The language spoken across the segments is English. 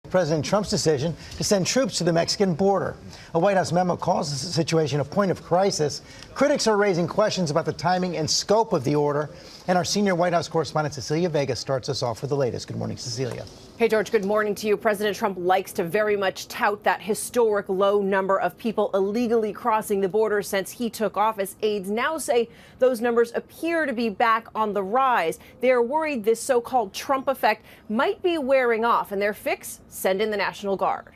President Trump's decision to send troops to the Mexican border. A White House memo calls the situation a point of crisis. Critics are raising questions about the timing and scope of the order. And our senior White House correspondent Cecilia Vega starts us off with the latest. Good morning, Cecilia. Hey, George, good morning to you. President Trump likes to very much tout that historic low number of people illegally crossing the border since he took office. Aides now say those numbers appear to be back on the rise. They're worried this so-called Trump effect might be wearing off, and their fix: send in the National Guard.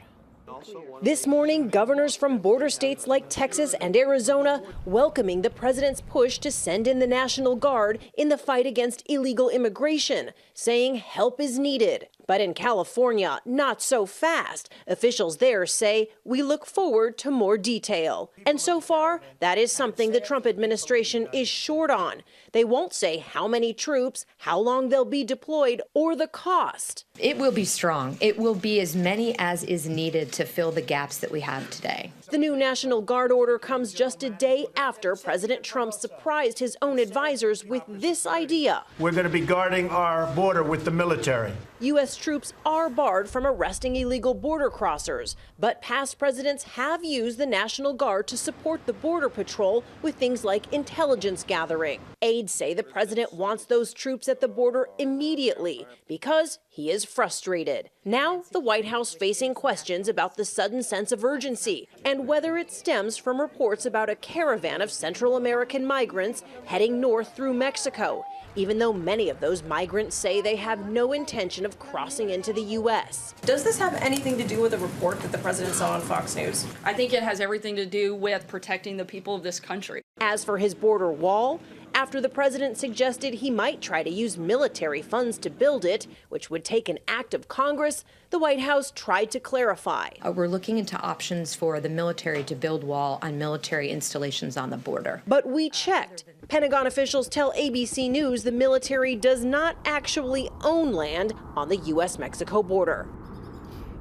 This morning, governors from border states like Texas and Arizona welcoming the president's push to send in the National Guard in the fight against illegal immigration, saying help is needed. But in California, not so fast. Officials there say we look forward to more detail. And so far, that is something the Trump administration is short on. They won't say how many troops, how long they'll be deployed, or the cost. It will be strong. It will be as many as is needed to fill the gaps that we have today. The new National Guard order comes just a day after President Trump surprised his own advisors with this idea. We're going to be guarding our border with the military. U.S. troops are barred from arresting illegal border crossers, but past presidents have used the National Guard to support the Border Patrol with things like intelligence gathering. Aides say the president wants those troops at the border immediately because he is frustrated. Now, the White House facing questions about the sudden sense of urgency and whether it stems from reports about a caravan of Central American migrants heading north through Mexico, even though many of those migrants say they have no intention of crossing into the U.S. Does this have anything to do with a report that the president saw on Fox News? I think it has everything to do with protecting the people of this country. As for his border wall, after the president suggested he might try to use military funds to build it, which would take an act of Congress, the White House tried to clarify. We're looking into options for the military to build wall on military installations on the border. But we checked. Pentagon officials tell ABC News the military does not actually own land on the U.S.-Mexico border.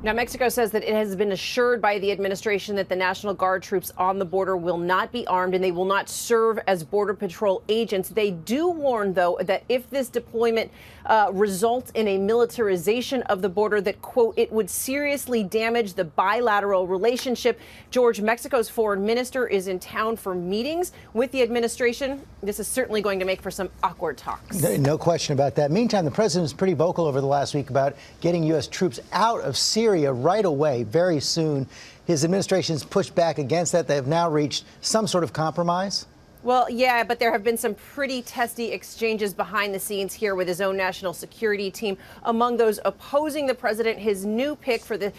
Now, Mexico says that it has been assured by the administration that the National Guard troops on the border will not be armed and they will not serve as Border Patrol agents. They do warn, though, that if this deployment results in a militarization of the border, that, quote, it would seriously damage the bilateral relationship. George, Mexico's foreign minister is in town for meetings with the administration. This is certainly going to make for some awkward talks. No question about that. Meantime, the president was pretty vocal over the last week about getting U.S. troops out of Syria right away, very soon. His administration's pushed back against that. They have now reached some sort of compromise. Well, yeah, but there have been some pretty testy exchanges behind the scenes here with his own national security team. Among those opposing the president, his new pick for the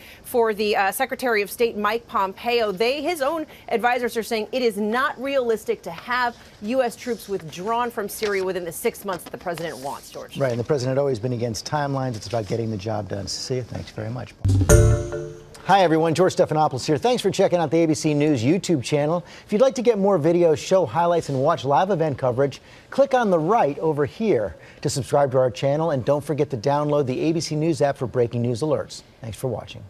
Secretary of State, Mike Pompeo, his own advisors are saying it is not realistic to have U.S. troops withdrawn from Syria within the 6 months that the president wants, George. Right, and the president had always been against timelines. It's about getting the job done. Cecilia, thanks very much. Hi, everyone. George Stephanopoulos here. Thanks for checking out the ABC News YouTube channel. If you'd like to get more videos, show highlights, and watch live event coverage, click on the right over here to subscribe to our channel. And don't forget to download the ABC News app for breaking news alerts. Thanks for watching.